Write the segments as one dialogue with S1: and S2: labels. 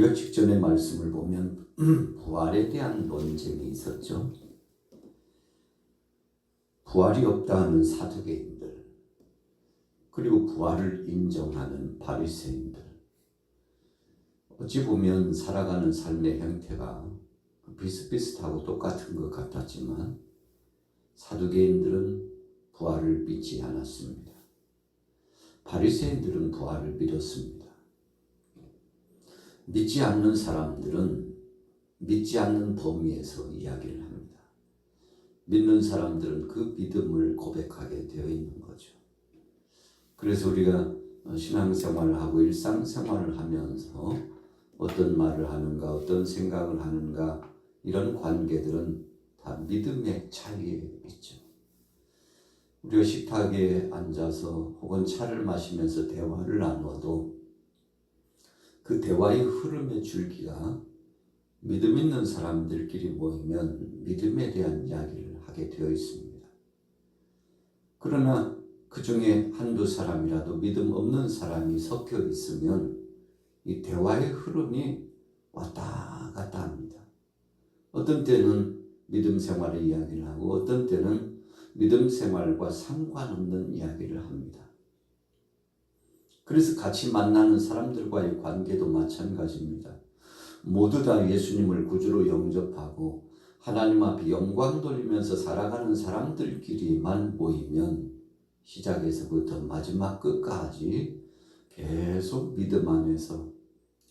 S1: 우리가 직전의 말씀을 보면 부활에 대한 논쟁이 있었죠. 부활이 없다 하는 사두개인들, 그리고 부활을 인정하는 바리새인들. 어찌 보면 살아가는 삶의 형태가 비슷비슷하고 똑같은 것 같았지만 사두개인들은 부활을 믿지 않았습니다. 바리새인들은 부활을 믿었습니다. 믿지 않는 사람들은 믿지 않는 범위에서 이야기를 합니다. 믿는 사람들은 그 믿음을 고백하게 되어 있는 거죠. 그래서 우리가 신앙생활을 하고 일상생활을 하면서 어떤 말을 하는가, 어떤 생각을 하는가, 이런 관계들은 다 믿음의 차이에 있죠. 우리가 식탁에 앉아서 혹은 차를 마시면서 대화를 나누어도 그 대화의 흐름의 줄기가 믿음 있는 사람들끼리 모이면 믿음에 대한 이야기를 하게 되어 있습니다. 그러나 그 중에 한두 사람이라도 믿음 없는 사람이 섞여 있으면 이 대화의 흐름이 왔다 갔다 합니다. 어떤 때는 믿음 생활의 이야기를 하고 어떤 때는 믿음 생활과 상관없는 이야기를 합니다. 그래서 같이 만나는 사람들과의 관계도 마찬가지입니다. 모두 다 예수님을 구주로 영접하고 하나님 앞에 영광 돌리면서 살아가는 사람들끼리만 모이면 시작에서부터 마지막 끝까지 계속 믿음 안에서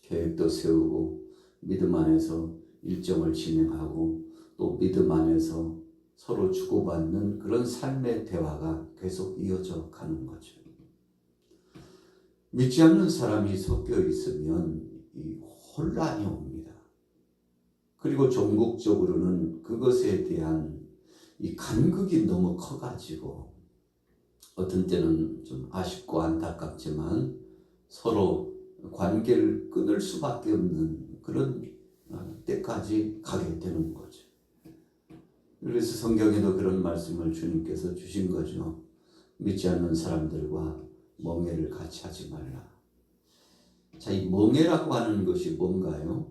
S1: 계획도 세우고 믿음 안에서 일정을 진행하고 또 믿음 안에서 서로 주고받는 그런 삶의 대화가 계속 이어져 가는 거죠. 믿지 않는 사람이 섞여 있으면 이 혼란이 옵니다. 그리고 종국적으로는 그것에 대한 이 간극이 너무 커가지고 어떤 때는 좀 아쉽고 안타깝지만 서로 관계를 끊을 수밖에 없는 그런 때까지 가게 되는 거죠. 그래서 성경에도 그런 말씀을 주님께서 주신 거죠. 믿지 않는 사람들과 멍해를 같이 하지 말라. 자, 이 멍해라고 하는 것이 뭔가요?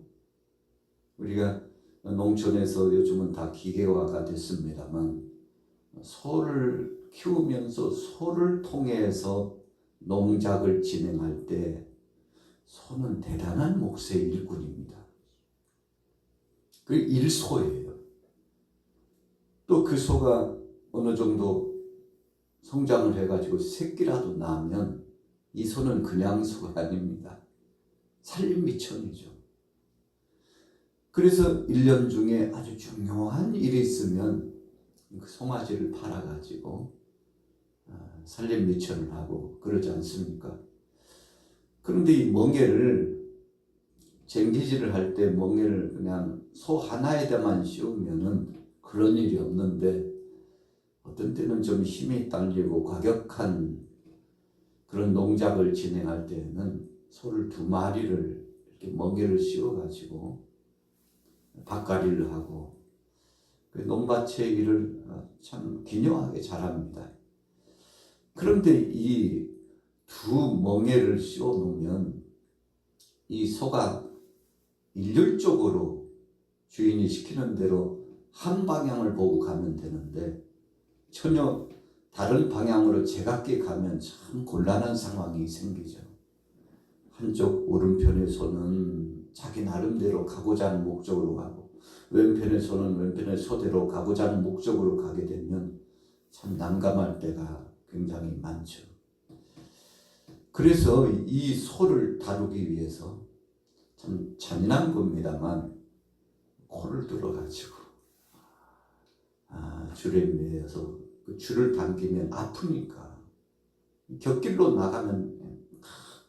S1: 우리가 농촌에서 요즘은 다 기계화가 됐습니다만 소를 키우면서 소를 통해서 농작을 진행할 때 소는 대단한 몫의 일꾼입니다. 그 일소예요. 또 그 소가 어느 정도 성장을 해가지고 새끼라도 낳으면 이 소는 그냥 소가 아닙니다. 살림미천이죠. 그래서 1년 중에 아주 중요한 일이 있으면 그 송아지를 팔아가지고 살림미천을 하고 그러지 않습니까? 그런데 이 멍에를 쟁기질을 할 때 멍에를 그냥 소 하나에다만 씌우면은 그런 일이 없는데 어떤 때는 좀 힘이 딸리고 과격한 그런 농작을 진행할 때는 소를 2마리를 이렇게 멍에를 씌워가지고 밭갈이를 하고 농밭의 일을 참 기묘하게 잘합니다. 그런데 이 2멍에를 씌워 놓으면 이 소가 일률적으로 주인이 시키는 대로 한 방향을 보고 가면 되는데 전혀 다른 방향으로 제각기 가면 참 곤란한 상황이 생기죠. 한쪽 오른편의 소는 자기 나름대로 가고자 하는 목적으로 가고 왼편의 소는 왼편의 소대로 가고자 하는 목적으로 가게 되면 참 난감할 때가 굉장히 많죠. 그래서 이 소를 다루기 위해서 참 잔인한 겁니다만 코를 들어가지고 줄에 매여서 그 줄을 당기면 아프니까 곁길로 나가면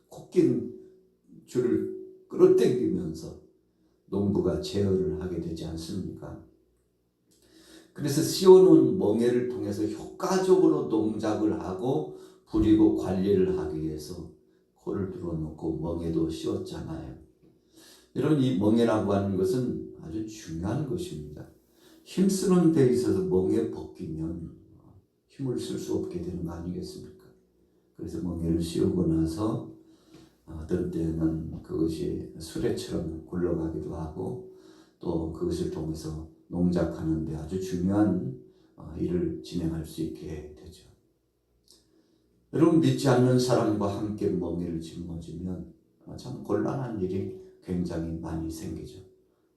S1: 콧긴 줄을 끌어당기면서 농부가 제어를 하게 되지 않습니까? 그래서 씌워놓은 멍에를 통해서 효과적으로 농작을 하고 부리고 관리를 하기 위해서 코를 들어놓고 멍에도 씌웠잖아요. 이런 이 멍에라고 하는 것은 아주 중요한 것입니다. 힘쓰는 데 있어서 멍에 벗기면 힘을 쓸 수 없게 되는 거 아니겠습니까? 그래서 멍에를 씌우고 나서 어떤 때는 그것이 수레처럼 굴러가기도 하고 또 그것을 통해서 농작하는 데 아주 중요한 일을 진행할 수 있게 되죠. 여러분, 믿지 않는 사람과 함께 멍에를 짊어지면 참 곤란한 일이 굉장히 많이 생기죠.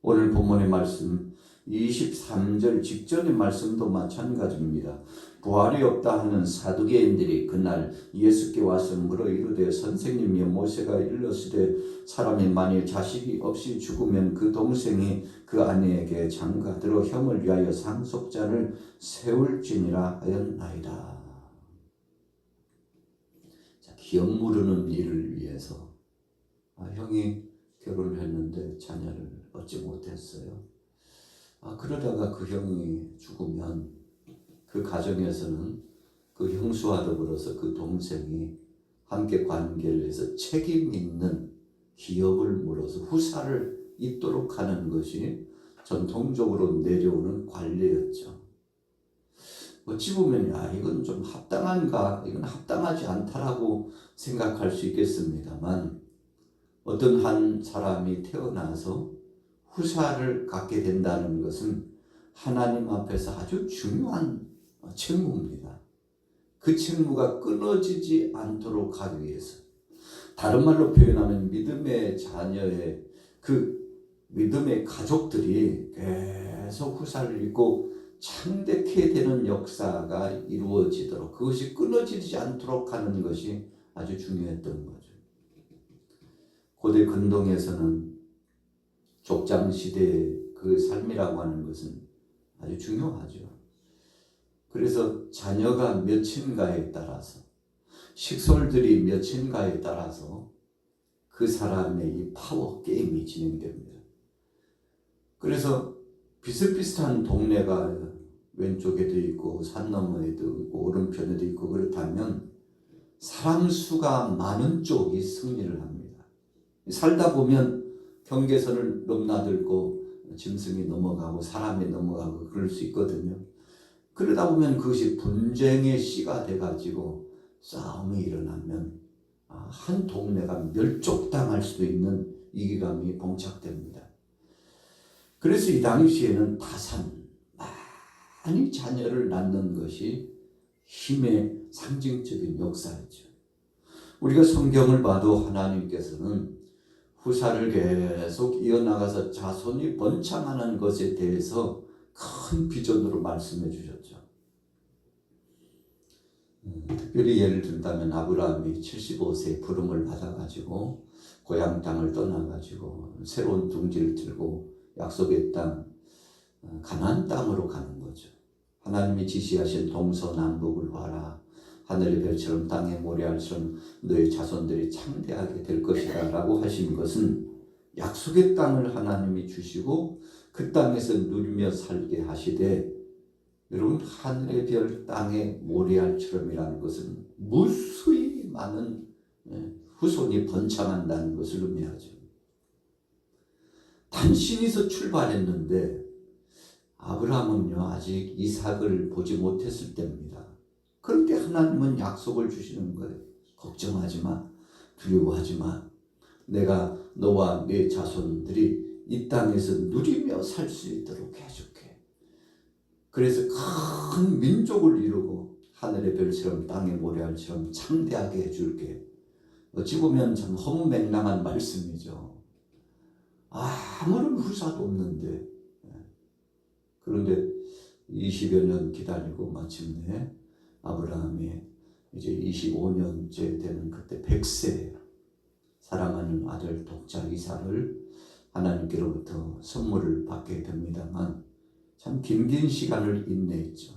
S1: 오늘 본문의 말씀 23절 직전의 말씀도 마찬가지입니다. 부활이 없다 하는 사두개인들이 그날 예수께 와서 물어 이르되 선생님이여 모세가 일렀으되 사람이 만일 자식이 없이 죽으면 그 동생이 그 아내에게 장가들어 형을 위하여 상속자를 세울지니라 하였나이다. 기업 무르는 일을 위해서 형이 결혼을 했는데 자녀를 얻지 못했어요. 그러다가 그 형이 죽으면 그 가정에서는 그 형수와 더불어서 그 동생이 함께 관계를 해서 책임 있는 기업을 물어서 후사를 잇도록 하는 것이 전통적으로 내려오는 관례였죠. 어찌 보면 이건 좀 합당한가, 이건 합당하지 않다라고 생각할 수 있겠습니다만 어떤 한 사람이 태어나서 후사를 갖게 된다는 것은 하나님 앞에서 아주 중요한 책무입니다. 그 책무가 끊어지지 않도록 하기 위해서, 다른 말로 표현하면 믿음의 자녀의 그 믿음의 가족들이 계속 후사를 잇고 창대케 되는 역사가 이루어지도록, 그것이 끊어지지 않도록 하는 것이 아주 중요했던 거죠. 고대 근동에서는 족장시대의 그 삶이라고 하는 것은 아주 중요하죠. 그래서 자녀가 몇인가에 따라서, 식솔들이 몇인가에 따라서 그 사람의 이 파워 게임이 진행됩니다. 그래서 비슷비슷한 동네가 왼쪽에도 있고 산 너머에도 있고 오른편에도 있고 그렇다면 사람 수가 많은 쪽이 승리를 합니다. 살다 보면 경계선을 넘나들고 짐승이 넘어가고 사람이 넘어가고 그럴 수 있거든요. 그러다 보면 그것이 분쟁의 씨가 돼가지고 싸움이 일어나면 한 동네가 멸족당할 수도 있는 위기감이 봉착됩니다. 그래서 이 당시에는 다산, 많이 자녀를 낳는 것이 힘의 상징적인 역사였죠. 우리가 성경을 봐도 하나님께서는 후사를 계속 이어나가서 자손이 번창하는 것에 대해서 큰 비전으로 말씀해 주셨죠. 특별히 예를 든다면 아브라함이 75세에 부름을 받아가지고 고향 땅을 떠나가지고 새로운 둥지를 들고 약속의 땅 가나안 땅으로 가는 거죠. 하나님이 지시하신 동서남북을 봐라. 하늘의 별처럼 땅의 모래알처럼 너의 자손들이 창대하게 될 것이다 라고 하신 것은 약속의 땅을 하나님이 주시고 그 땅에서 누리며 살게 하시되, 여러분, 하늘의 별 땅의 모래알처럼이라는 것은 무수히 많은 후손이 번창한다는 것을 의미하죠. 단신에서 출발했는데 아브라함은요 아직 이삭을 보지 못했을 때입니다. 그런데 하나님은 약속을 주시는 거예요. 걱정하지 마, 두려워하지 마. 내가 너와 네 자손들이 이 땅에서 누리며 살 수 있도록 해줄게. 그래서 큰 민족을 이루고 하늘의 별처럼 땅의 모래알처럼 창대하게 해줄게. 어찌 보면 참 허무맹랑한 말씀이죠. 아무런 후사도 없는데, 그런데 20여 년 기다리고 마침내 아브라함이 이제 25년째 되는 그때 100세 사랑하는 아들 독자 이삭을 하나님께로부터 선물을 받게 됩니다만 참 긴 시간을 인내했죠.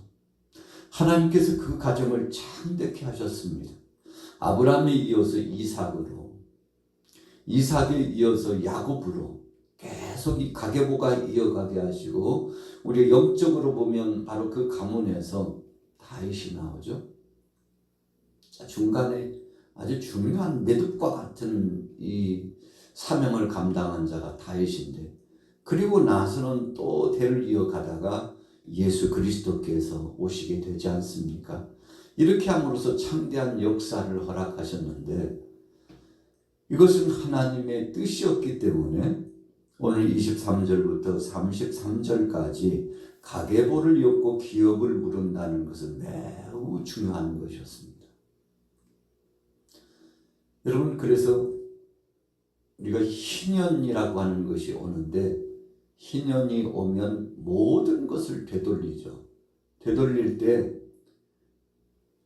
S1: 하나님께서 그 가정을 창대케 하셨습니다. 아브라함에 이어서 이삭으로, 이삭에 이어서 야곱으로 계속 이 가계보가 이어가게 하시고, 우리가 영적으로 보면 바로 그 가문에서 다윗이 나오죠. 중간에 아주 중요한 매듭과 같은 이 사명을 감당한 자가 다윗인데, 그리고 나서는 또 대를 이어가다가 예수 그리스도께서 오시게 되지 않습니까? 이렇게 함으로써 창대한 역사를 허락하셨는데, 이것은 하나님의 뜻이었기 때문에 오늘 23절부터 33절까지 가계보를 엮고 기업을 물은다는 것은 매우 중요한 것이었습니다. 여러분, 그래서 우리가 희년이라고 하는 것이 오는데, 희년이 오면 모든 것을 되돌리죠. 되돌릴 때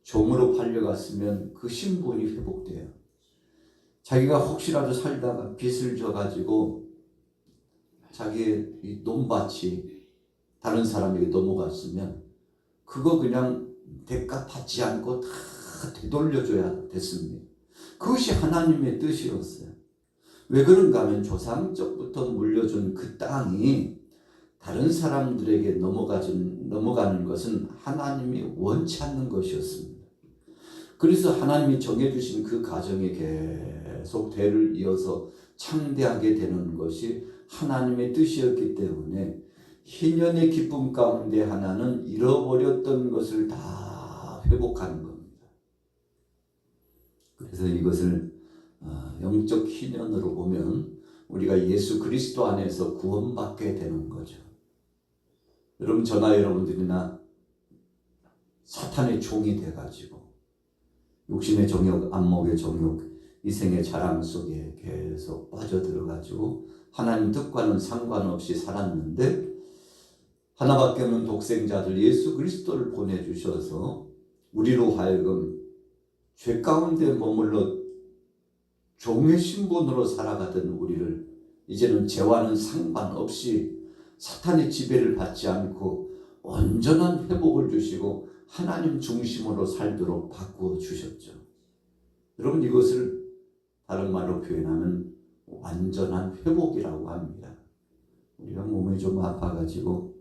S1: 종으로 팔려갔으면 그 신분이 회복돼요. 자기가 혹시라도 살다가 빚을 져가지고 자기의 이 논밭이 다른 사람에게 넘어갔으면 그거 그냥 대가 받지 않고 다 되돌려줘야 됐습니다. 그것이 하나님의 뜻이었어요. 왜 그런가 하면 조상적부터 물려준 그 땅이 다른 사람들에게 넘어가는 것은 하나님이 원치 않는 것이었습니다. 그래서 하나님이 정해주신 그 가정에 계속 대를 이어서 창대하게 되는 것이 하나님의 뜻이었기 때문에 희년의 기쁨 가운데 하나는 잃어버렸던 것을 다 회복하는 겁니다. 그래서 이것을 영적 희년으로 보면 우리가 예수 그리스도 안에서 구원받게 되는 거죠. 여러분, 저나 여러분들이나 사탄의 종이 돼가지고 육신의 정욕, 안목의 정욕, 이생의 자랑 속에 계속 빠져들어가지고 하나님 뜻과는 상관없이 살았는데, 하나밖에 없는 독생자들 예수 그리스도를 보내주셔서 우리로 하여금 죄 가운데 머물러 종의 신분으로 살아가던 우리를 이제는 죄와는 상관없이 사탄의 지배를 받지 않고 온전한 회복을 주시고 하나님 중심으로 살도록 바꾸어 주셨죠. 여러분, 이것을 다른 말로 표현하면 완전한 회복이라고 합니다. 우리가 몸이 좀 아파가지고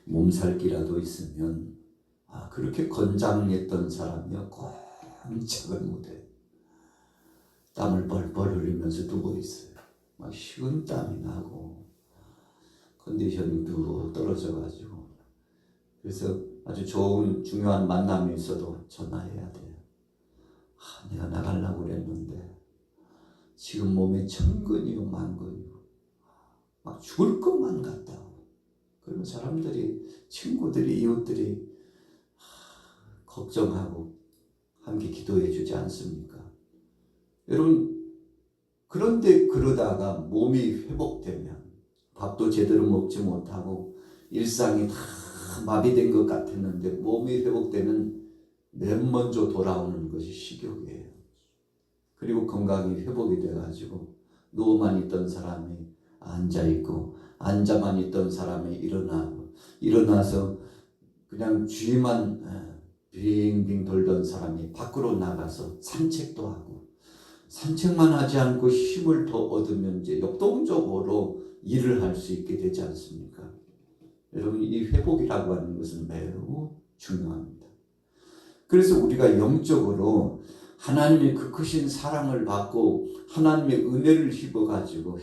S1: 몸살기라도 있으면 그렇게 건장했던 사람이요 꼼짝을 못해. 땀을 뻘뻘 흘리면서 누워 있어요. 막 식은 땀이 나고 컨디션이 뚝 떨어져가지고. 그래서 아주 좋은 중요한 만남이 있어도 전화해야 돼요. 내가 나가려고 그랬는데 지금 몸에 천근이요 만근이요 막 죽을 것만 같다고. 그러면 사람들이, 친구들이, 이웃들이 걱정하고 함께 기도해 주지 않습니까? 여러분, 그런데 그러다가 몸이 회복되면 밥도 제대로 먹지 못하고 일상이 다 마비된 것 같았는데 몸이 회복되면 맨 먼저 돌아오는 것이 식욕이에요. 그리고 건강이 회복이 돼가지고 누워만 있던 사람이 앉아있고, 앉아만 있던 사람이 일어나서 그냥 쥐만 빙빙 돌던 사람이 밖으로 나가서 산책도 하고, 산책만 하지 않고 힘을 더 얻으면 이제 역동적으로 일을 할 수 있게 되지 않습니까? 여러분, 이 회복이라고 하는 것은 매우 중요합니다. 그래서 우리가 영적으로 하나님의 그 크신 사랑을 받고 하나님의 은혜를 힘입어가지고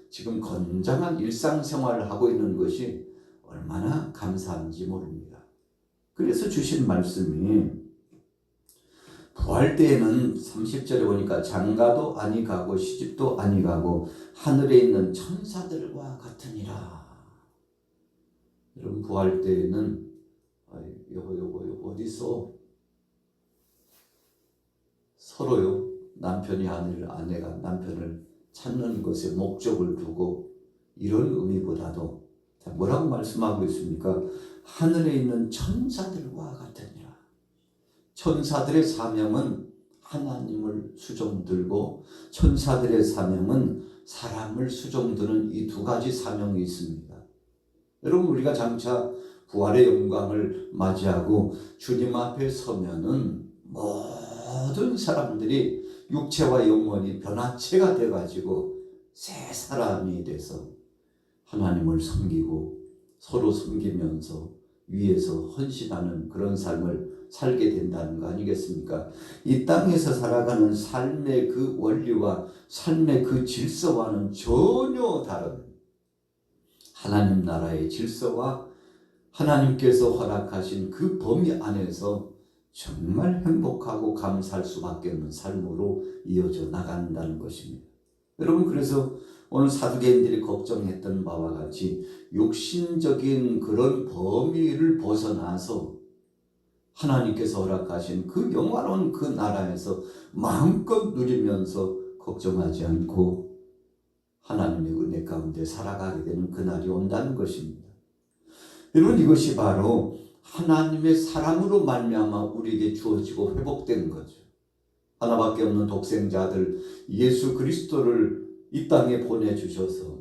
S1: 지금 건장한 일상생활을 하고 있는 것이 얼마나 감사한지 모릅니다. 그래서 주신 말씀이 부활 때에는 30절에 보니까 장가도 아니 가고 시집도 아니 가고 하늘에 있는 천사들과 같으니라. 여러분, 부활 때에는 여보 어디서 서로요, 남편이 아내가 남편을 찾는 것에 목적을 두고 이런 의미보다도 뭐라고 말씀하고 있습니까? 하늘에 있는 천사들과 같으니라. 천사들의 사명은 하나님을 수종들고 천사들의 사명은 사람을 수종드는 이 두 가지 사명이 있습니다. 여러분, 우리가 장차 부활의 영광을 맞이하고 주님 앞에 서면은 모든 사람들이 육체와 영혼이 변화체가 돼가지고 새 사람이 돼서 하나님을 섬기고 서로 섬기면서 위에서 헌신하는 그런 삶을 살게 된다는 거 아니겠습니까? 이 땅에서 살아가는 삶의 그 원리와 삶의 그 질서와는 전혀 다른 하나님 나라의 질서와 하나님께서 허락하신 그 범위 안에서 정말 행복하고 감사할 수밖에 없는 삶으로 이어져 나간다는 것입니다. 여러분, 그래서 오늘 사두개인들이 걱정했던 바와 같이 육신적인 그런 범위를 벗어나서 하나님께서 허락하신 그 영화로운 그 나라에서 마음껏 누리면서 걱정하지 않고 하나님의 은혜 가운데 살아가게 되는 그날이 온다는 것입니다. 여러분, 이것이 바로 하나님의 사랑으로 말미암아 우리에게 주어지고 회복된 거죠. 하나밖에 없는 독생자 아들 예수 그리스도를 이 땅에 보내주셔서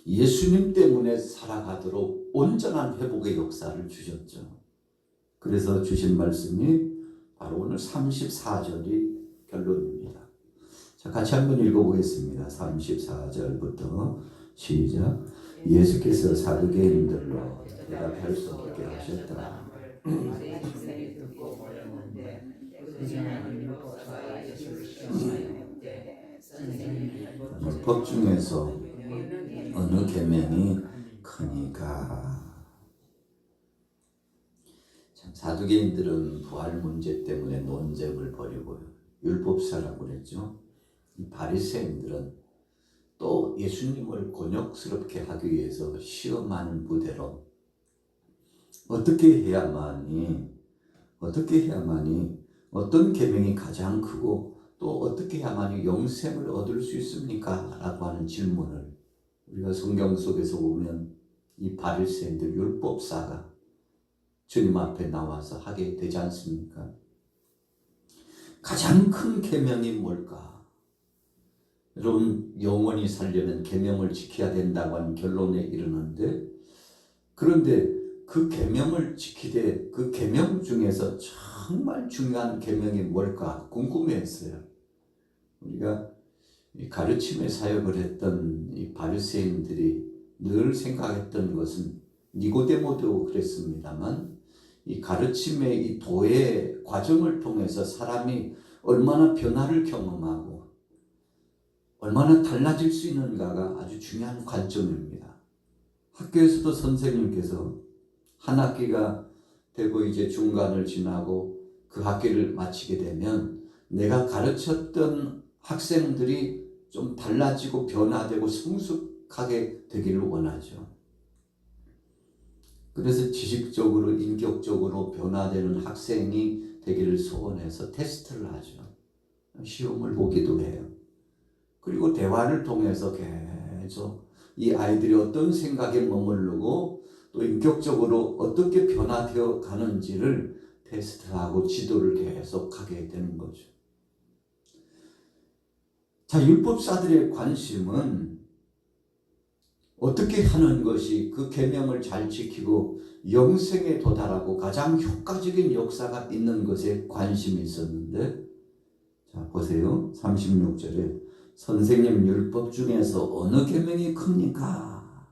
S1: 예수님 때문에 살아가도록 온전한 회복의 역사를 주셨죠. 그래서 주신 말씀이 바로 오늘 34절이 결론입니다. 자, 같이 한번 읽어보겠습니다. 34절부터 시작. 예수께서 사두개인들로 대답할 수 없게 하셨다. 법 중에서 어느 계명이 크니까. 사두개인들은 부활 문제 때문에 논쟁을 벌이고요. 율법사라고 그랬죠. 바리새인들은 또 예수님을 곤욕스럽게 하기 위해서 시험하는 부대로 어떻게 해야만이 어떤 계명이 가장 크고 또 어떻게 해야만이 영생을 얻을 수 있습니까? 라고 하는 질문을 우리가 성경 속에서 보면 이 바리새인들 율법사가 주님 앞에 나와서 하게 되지 않습니까? 가장 큰 계명이 뭘까? 여러분, 영원히 살려면 계명을 지켜야 된다고 하는 결론에 이르는데, 그런데 그 계명을 지키되 그 계명 중에서 정말 중요한 계명이 뭘까 궁금해했어요. 우리가 가르침의 사역을 했던 이 바리새인들이 늘 생각했던 것은, 니고데모도 그랬습니다만, 이 가르침의 이 도의 과정을 통해서 사람이 얼마나 변화를 경험하고 얼마나 달라질 수 있는가가 아주 중요한 관점입니다. 학교에서도 선생님께서 한 학기가 되고 이제 중간을 지나고 그 학기를 마치게 되면 내가 가르쳤던 학생들이 좀 달라지고 변화되고 성숙하게 되기를 원하죠. 그래서 지식적으로 인격적으로 변화되는 학생이 되기를 소원해서 테스트를 하죠. 시험을 보기도 해요. 그리고 대화를 통해서 계속 이 아이들이 어떤 생각에 머무르고 또 인격적으로 어떻게 변화되어 가는지를 테스트하고 지도를 계속 하게 되는 거죠. 자, 율법사들의 관심은 어떻게 하는 것이 그 계명을 잘 지키고 영생에 도달하고 가장 효과적인 역사가 있는 것에 관심이 있었는데, 자 보세요. 36절에 선생님, 율법 중에서 어느 계명이 큽니까?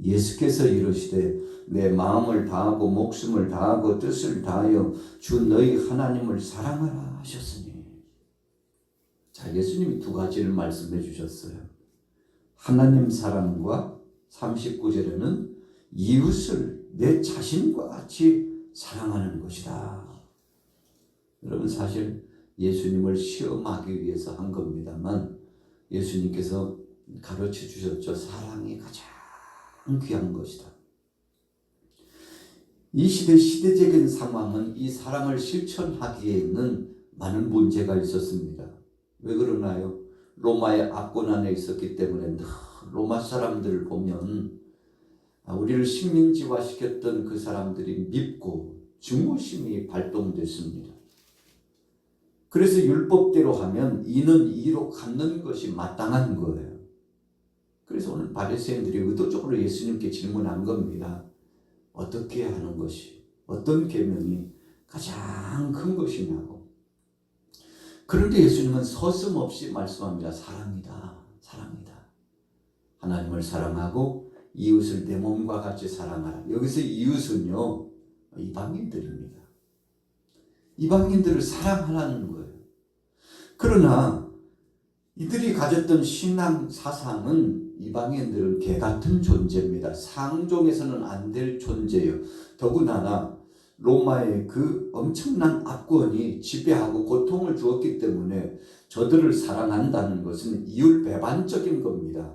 S1: 예수께서 이르시되 내 마음을 다하고 목숨을 다하고 뜻을 다하여 주 너희 하나님을 사랑하라 하셨으니. 자, 예수님이 두 가지를 말씀해 주셨어요. 하나님 사랑과 39절에는 이웃을 내 자신과 같이 사랑하는 것이다. 여러분, 사실 예수님을 시험하기 위해서 한 겁니다만 예수님께서 가르쳐 주셨죠. 사랑이 가장 귀한 것이다. 이 시대적인 상황은 이 사랑을 실천하기에는 많은 문제가 있었습니다. 왜 그러나요? 로마의 압권 안에 있었기 때문에 로마 사람들을 보면 우리를 식민지화시켰던 그 사람들이 밉고 증오심이 발동됐습니다. 그래서 율법대로 하면 이는 이로 갚는 것이 마땅한 거예요. 그래서 오늘 바리새인들이 의도적으로 예수님께 질문한 겁니다. 어떻게 하는 것이, 어떤 계명이 가장 큰 것이냐고. 그런데 예수님은 서슴없이 말씀합니다. 사랑이다. 사랑이다. 하나님을 사랑하고 이웃을 내 몸과 같이 사랑하라. 여기서 이웃은요, 이방인들입니다. 이방인들을 사랑하라는 거예요. 그러나 이들이 가졌던 신앙 사상은 이방인들은 개 같은 존재입니다. 상종에서는 안 될 존재예요. 더군다나 로마의 그 엄청난 압권이 지배하고 고통을 주었기 때문에 저들을 사랑한다는 것은 이율배반적인 겁니다.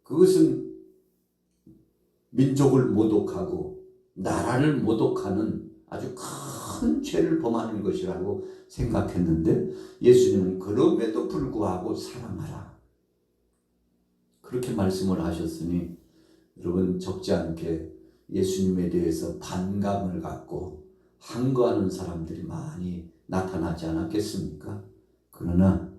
S1: 그것은 민족을 모독하고 나라를 모독하는 아주 큰 죄를 범하는 것이라고 생각했는데 예수님은 그럼에도 불구하고 사랑하라 그렇게 말씀을 하셨으니 여러분 적지 않게 예수님에 대해서 반감을 갖고 항거하는 사람들이 많이 나타나지 않았겠습니까? 그러나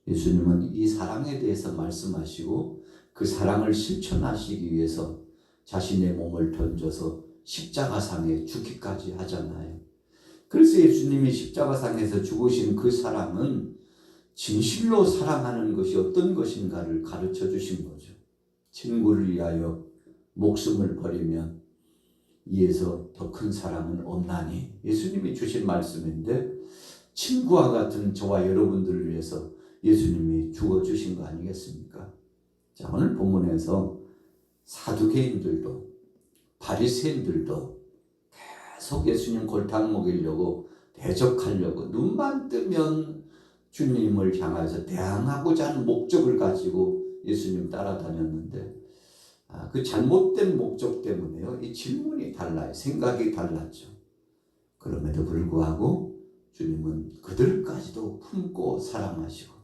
S1: 예수님은 이 사랑에 대해서 말씀하시고 그 사랑을 실천하시기 위해서 자신의 몸을 던져서 십자가상에 죽기까지 하잖아요. 그래서 예수님이 십자가상에서 죽으신 그 사랑은 진실로 사랑하는 것이 어떤 것인가를 가르쳐 주신 거죠. 친구를 위하여 목숨을 버리면 이에서 더 큰 사랑은 없나니 예수님이 주신 말씀인데 친구와 같은 저와 여러분들을 위해서 예수님이 죽어주신 거 아니겠습니까? 자, 오늘 본문에서 사두개인들도 바리새인들도 계속 예수님 골탕 먹이려고 대적하려고 눈만 뜨면 주님을 향해서 대항하고자 하는 목적을 가지고 예수님 따라다녔는데 그 잘못된 목적 때문에요. 이 질문이 달라요. 생각이 달랐죠. 그럼에도 불구하고 주님은 그들까지도 품고 사랑하시고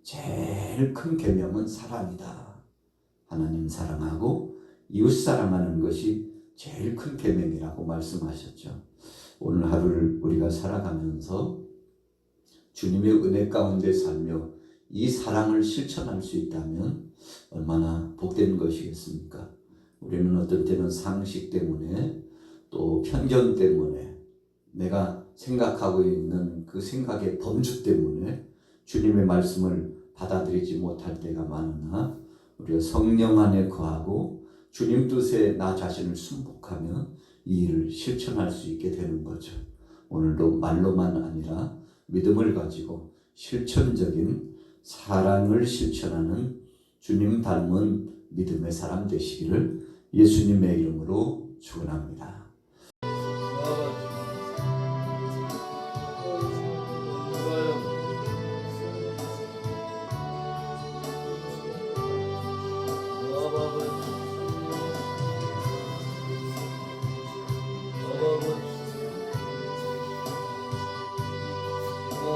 S1: 제일 큰 계명은 사랑이다. 하나님 사랑하고 이웃 사랑하는 것이 제일 큰 계명이라고 말씀하셨죠. 오늘 하루를 우리가 살아가면서 주님의 은혜 가운데 살며 이 사랑을 실천할 수 있다면 얼마나 복된 것이겠습니까? 우리는 어떤 때는 상식 때문에 또 편견 때문에 내가 생각하고 있는 그 생각의 범주 때문에 주님의 말씀을 받아들이지 못할 때가 많으나 우리가 성령 안에 거하고 주님 뜻에 나 자신을 순복하면 이 일을 실천할 수 있게 되는 거죠. 오늘도 말로만 아니라 믿음을 가지고 실천적인 사랑을 실천하는 주님 닮은 믿음의 사람 되시기를 예수님의 이름으로 축원합니다.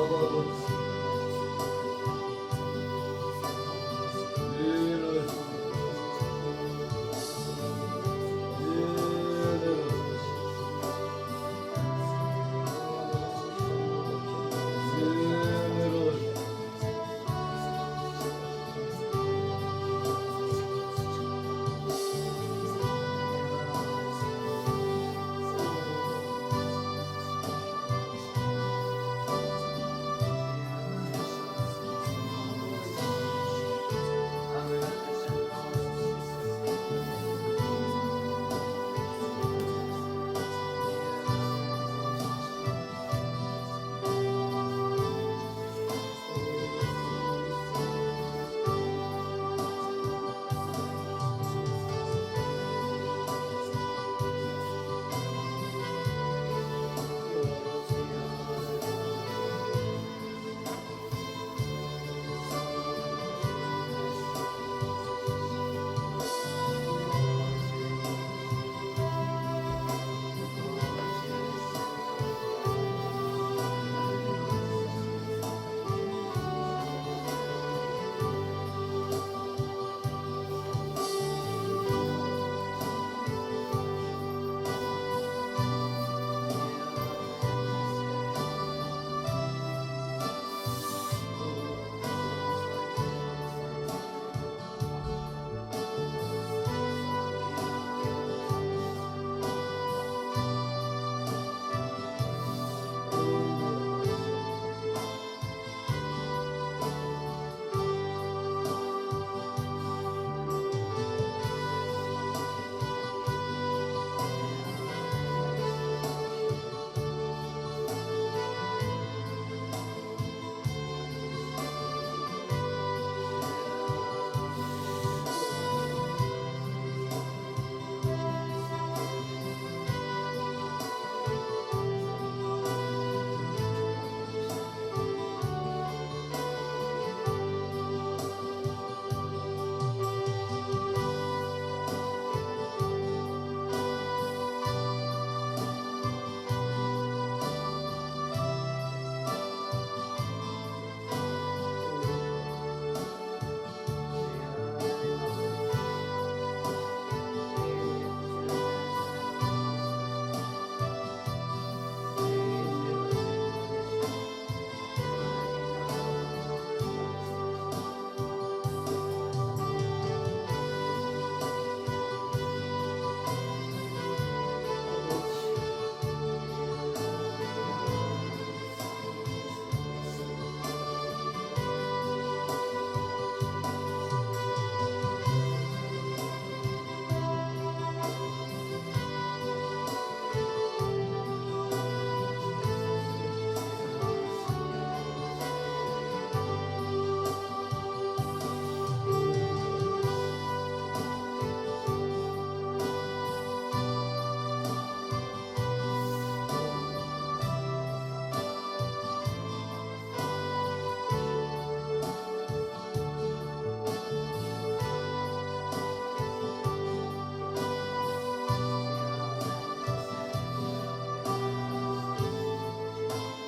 S2: Oh,